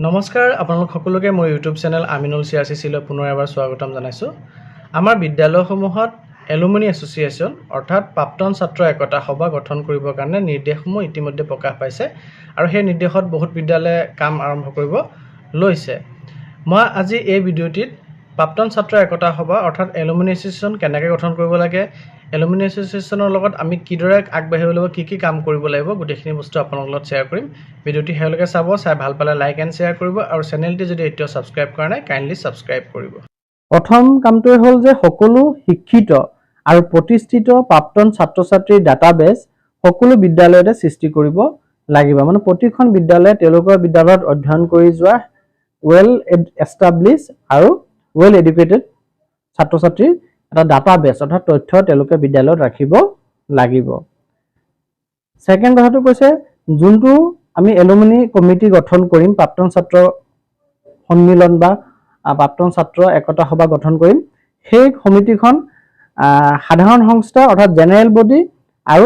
নমস্কাৰ আপোনালোক সকলোকে মোৰ ইউটিউব চেনেল আমিনুল চিআৰচিচিলৈ পুনৰ এবাৰ স্বাগতম জনাইছোঁ। আমাৰ বিদ্যালয়সমূহত এলুমিনি এছ'চিয়েশ্যন অৰ্থাৎ প্ৰাক্তন ছাত্ৰ একতা সভা গঠন কৰিবৰ কাৰণে নিৰ্দেশসমূহ ইতিমধ্যে প্ৰকাশ পাইছে আৰু সেই নিৰ্দেশত বহুত বিদ্যালয়ে কাম আৰম্ভ কৰিব লৈছে। মই আজি এই ভিডিঅ'টিত প্ৰাক্তন ছাত্ৰ একতা সভা অৰ্থাৎ এলুমিনি এছ'চিয়েশ্যন কেনেকৈ গঠন কৰিব লাগে, এলুমিনি এছ'চিয়েশ্যনৰ লগত আমি কিদৰে আগবাঢ়িব লাগিব, কি কাম কৰিব লাগিব, গোটেইখিনি বস্তু আপোনালোকৰ লগত শ্বেয়াৰ কৰিম। ভিডিঅ'টি শেষলৈকে চাব, চাই ভাল পালে লাইক এণ্ড শ্বেয়াৰ কৰিব আৰু চেনেলটি যদি এতিয়াও ছাবস্ক্ৰাইব কৰা নাই কাইণ্ডলি ছাবস্ক্ৰাইব কৰিব। প্ৰথম কামটোৱে হ'ল যে সকলো শিক্ষিত আৰু প্ৰতিষ্ঠিত প্ৰাক্তন ছাত্ৰ ছাত্ৰীৰ ডাটাবেছ সকলো বিদ্যালয়তে সৃষ্টি কৰিব লাগিব। মানে প্ৰতিখন বিদ্যালয়ে তেওঁলোকৰ বিদ্যালয়ত অধ্যয়ন কৰি যোৱা ৱেল এষ্টাব্লিছ আৰু ৱেল এডুকেটেড ছাত্ৰ ছাত্ৰীৰ এটা ডাটাবেছ অৰ্থাৎ তথ্য তেওঁলোকে বিদ্যালয়ত ৰাখিব লাগিব। ছেকেণ্ড কথাটো কৈছে যোনটো আমি এলুমিনি কমিটি গঠন কৰিম, প্ৰাক্তন ছাত্ৰ সন্মিলন বা প্ৰাক্তন ছাত্ৰ একতা সভা গঠন কৰিম, সেই সমিতিখন সাধাৰণ সংস্থা অৰ্থাৎ জেনেৰেল বডি আৰু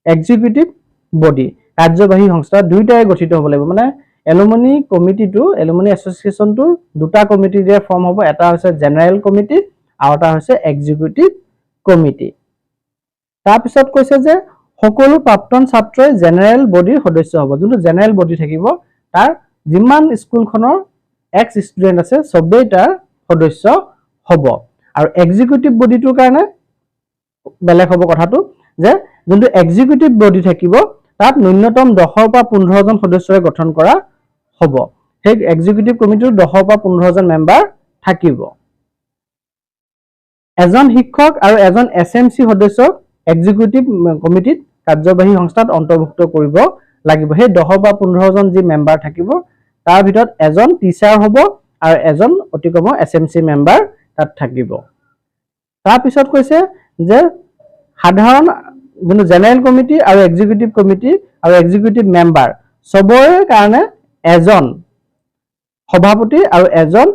এক্সিকিউটিভ বডি কাৰ্যবাহী সংস্থা দুয়োটাই গঠিত হ'ব লাগিব। মানে এলুমিনি কমিটিটো এলুমিনি এছ'চিয়েশ্যনটো দুটা কমিটিৰে ফৰ্ম হ'ব, এটা হৈছে জেনেৰেল কমিটি আৰু এটা হৈছে এক্সিকিউটিভ কমিটি। তাৰপিছত কৈছে যে সকলো প্ৰাক্তন ছাত্ৰই জেনেৰেল বডিৰ সদস্য হ'ব। যোনটো জেনেৰেল বডি থাকিব তাৰ যিমান স্কুলখনৰ এক্স ষ্টুডেণ্ট আছে চবেই তাৰ সদস্য হ'ব। আৰু এক্সিকিউটিভ বডিটোৰ কাৰণে বেলেগ হ'ব কথাটো যে যোনটো এক্সিকিউটিভ বডি থাকিব তাত ন্যূনতম 10 পৰা 15 জন সদস্যৰে গঠন কৰা হ'ব। সেই এক্সিকিউটিভ কমিটিৰ 10 পৰা 15 জন মেম্বাৰ থাকিব। এজন শিক্ষক আৰু এজন SMC সদস্যক এক্সিকিউটিভ কমিটিত কাৰ্যবাহী সংস্থাত অন্তৰ্ভুক্ত কৰিব লাগিব। সেই 10 বা 15 জন যি মেম্বাৰ থাকিব তাৰ ভিতৰত এজন টিচাৰ হ'ব আৰু এজন অতিকম SMC মেম্বাৰ তাত থাকিব। তাৰপিছত কৈছে যে সাধাৰণ যোনটো জেনেৰেল কমিটি আৰু এক্সিকিউটিভ মেম্বাৰ চবৰে কাৰণে এজন সভাপতি আৰু এজন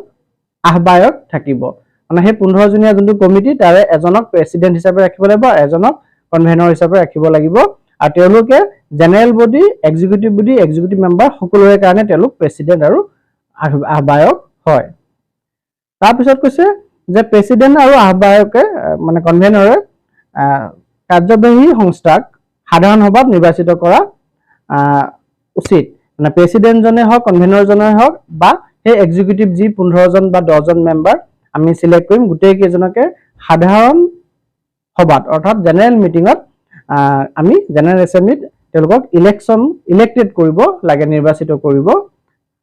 আহ্বায়ক থাকিব। মানে সেই 15 জনীয়া যোনটো কমিটি তাৰে এজনক প্ৰেচিডেণ্ট হিচাপে ৰাখিব লাগিব, এজনক কনভেনৰ হিচাপে ৰাখিব লাগিব আৰু তেওঁলোকে জেনেৰেল বডি, এক্সিকিউটিভ মেম্বাৰ সকলোৰে কাৰণে তেওঁলোক প্ৰেচিডেণ্ট আৰু আহ্বায়ক হয়। তাৰপিছত কৈছে যে প্ৰেচিডেণ্ট আৰু আহ্বায়কে মানে কনভেনৰে কাৰ্যবাহী সংস্থাক সাধাৰণ সভাত নিৰ্বাচিত কৰা উচিত। মানে প্ৰেচিডেণ্টজনে হওক, কনভেনৰজনে হওক বা সেই এক্সিকিউটিভ যি 15 জন বা 10 জন মেম্বাৰ আমি চিলেক্ট কৰিম, গোটেই কেইজনকে সাধাৰণ সভাত অৰ্থাৎ জেনেৰেল মিটিঙত আমি জেনেৰেল এছেম্বলিত তেওঁলোকক ইলেক্টেড কৰিব লাগে, নিৰ্বাচিত কৰিব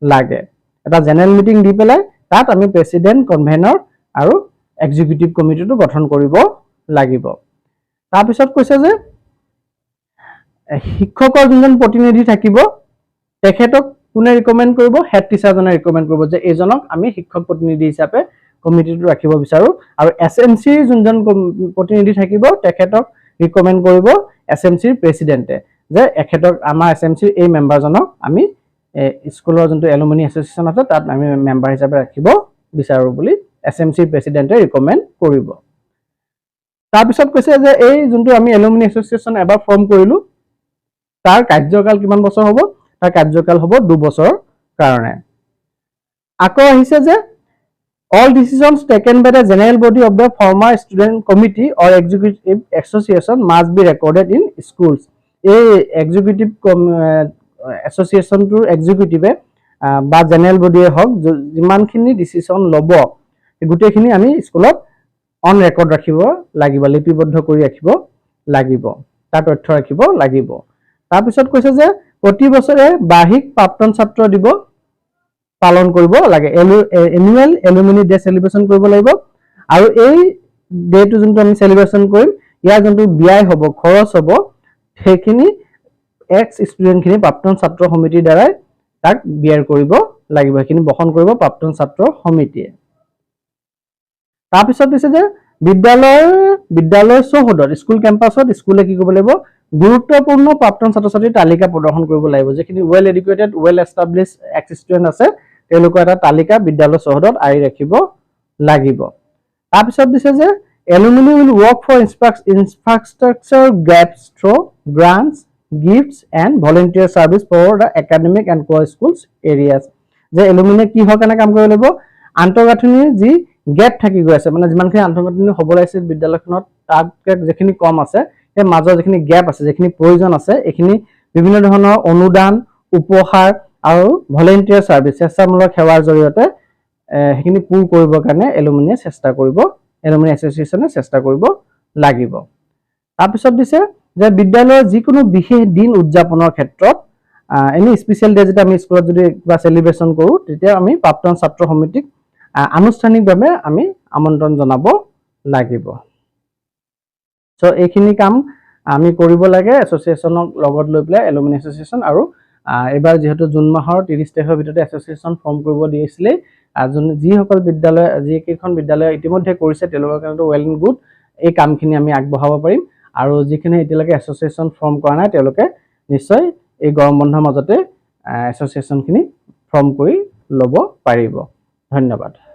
লাগে। এটা জেনেৰেল মিটিং দি পেলাই তাত আমি প্ৰেচিডেণ্ট, কনভেনৰ আৰু এক্সিকিউটিভ কমিটিটো গঠন কৰিব লাগিব। তাৰপিছত কৈছে যে শিক্ষকৰ যোনজন প্ৰতিনিধি থাকিব তেখেতক কোনে ৰিকমেণ্ড কৰিব? হেড টিচাৰজনে ৰিকমেণ্ড কৰিব যে এইজনক আমি শিক্ষক প্ৰতিনিধি হিচাপে কমিটিটো ৰাখিব বিচাৰো। আৰু SMCৰ যোনজন প্ৰতিনিধি থাকিব তেখেতক ৰিকমেণ্ড কৰিব SMCৰ প্ৰেচিডেণ্টে যে এখেতক আমাৰ SMCৰ এই মেম্বাৰজনক আমি স্কুলৰ যোনটো এলুমিনি এছ'চিয়েশ্যন আছে তাত আমি মেম্বাৰ হিচাপে ৰাখিব বিচাৰো বুলি SMCৰ প্ৰেচিডেণ্টে ৰিকমেণ্ড কৰিব। তাৰপিছত কৈছে যে এই যোনটো আমি এলুমিনি এছ'চিয়েশ্যন এবাৰ ফৰ্ম কৰিলো তাৰ কাৰ্যকাল কিমান বছৰ হ'ব? তাৰ কাৰ্যকাল হ'ব 2 বছৰৰ কাৰণে। আকৌ আহিছে যে all decisions taken by the general body of the former student committee or executive association must be recorded in schools. এই এক্সিকিউটিভ এছ'চিয়েশ্যনটোৰ এক্সিকিউটিভে বা জেনেৰেল বডিয়ে হওক যিমানখিনি ডিচিশ্যন ল'ব গোটেইখিনি আমি স্কুলত অন ৰেকৰ্ড ৰাখিব লাগিব, লিপিবদ্ধ কৰি ৰাখিব লাগিব, তাৰ তথ্য ৰাখিব লাগিব। তাৰপিছত কৈছে যে প্ৰতি বছৰে বাৰ্ষিক প্ৰাক্তন ছাত্ৰ দিৱস পালন কৰিব লাগে, এনুৱেল এলুমিনি ডে চেলিব্ৰেশ্যন কৰিব লাগিব। আৰু এই ডেটো যোনটো আমি চেলিব্ৰেশ্যন কৰিম ইয়াৰ যোনটো ব্যয় হ'ব, খৰচ হ'ব, সেইখিনি এক্স ষ্টুডেণ্টখিনি প্ৰাক্তন ছাত্ৰ সমিতিৰ দ্বাৰাই তাক ব্যয় কৰিব লাগিব, সেইখিনি বহন কৰিব প্ৰাক্তন ছাত্ৰ সমিতিয়ে। তাৰপিছত দিছে যে বিদ্যালয়ৰ চৌহদত, স্কুল কেম্পাছত স্কুলে কি কৰিব লাগিব? গুৰুত্বপূৰ্ণ প্ৰাক্তন ছাত্ৰ ছাত্ৰীৰ তালিকা প্ৰদৰ্শন কৰিব লাগিব। যিখিনি well educated, well establish x student আছে তেওঁলোকৰ এটা তালিকা বিদ্যালয়ৰ চৌহদত আঁৰি ৰাখিব লাগিব। তাৰপিছত দিছে যে alumni will work for infrastructure gaps through grants, gifts and volunteer service for the academic and core schools areas. যে এলুমিনিয়ে কি হয় কাৰণে কাম কৰিব লাগিব আন্তঃগাঁথনিৰ যি গেপ থাকি গৈ আছে মানে যিমানখিনি আন্তঃগাঁথনি হ'ব লাগিছিল বিদ্যালয়খনত তাতকৈ যিখিনি কম আছে সেই মাজৰ যিখিনি গেপ আছে যিখিনি প্ৰয়োজন আছে এইখিনি বিভিন্ন ধৰণৰ অনুদান উপহাৰ আৰু ভলেণ্টিয়াৰ সাৰ্ভিস স্বেচ্ছামূলক সেৱাৰ জৰিয়তে সেইখিনি পূৰ কৰিবৰ কাৰণে এলুমিনিয়ে চেষ্টা কৰিব এলুমিনি এছ'চিয়েশ্যনে চেষ্টা কৰিব লাগিব তাৰপিছত দিছে যে বিদ্যালয়ৰ যিকোনো বিশেষ দিন উদযাপনৰ ক্ষেত্ৰত এনি স্পেশাল ডে যেটা আমি স্কুলত যদি কিবা সেলিব্ৰেশন কৰো তেতিয়া আমি প্ৰাক্তন ছাত্ৰ সমিতিক আনুষ্ঠানিকভাৱে আমি আমন্ত্ৰণ জনাব লাগিব সো এইখিনি কাম আমি কৰিব লাগে এছ'চিয়েশ্যনক লগত লৈ পেলাই এলুমিনি এছ'চিয়েশ্যন আৰু এবাৰ যেহেতু জুন মাহৰ 30 তাৰিখৰ ভিতৰতে এছ'চিয়েশ্যন ফৰ্ম কৰিব দিছিলে যিসকল বিদ্যালয় যিকেইখন বিদ্যালয় ইতিমধ্যে কৰিছে তেওঁলোকৰ কাৰণে ওয়েল এণ্ড গুড এই কামখিনি আমি আগবঢ়াব পাৰিম আৰু যিখিনি এতিয়ালৈকে এছ'চিয়েশ্যন ফৰ্ম কৰা নাই তেওঁলোকে নিশ্চয় এই গৰম বন্ধৰ মাজতে এছ'চিয়েশ্যনখিনি ফৰ্ম কৰি ল'ব পাৰিব ধন্যবাদ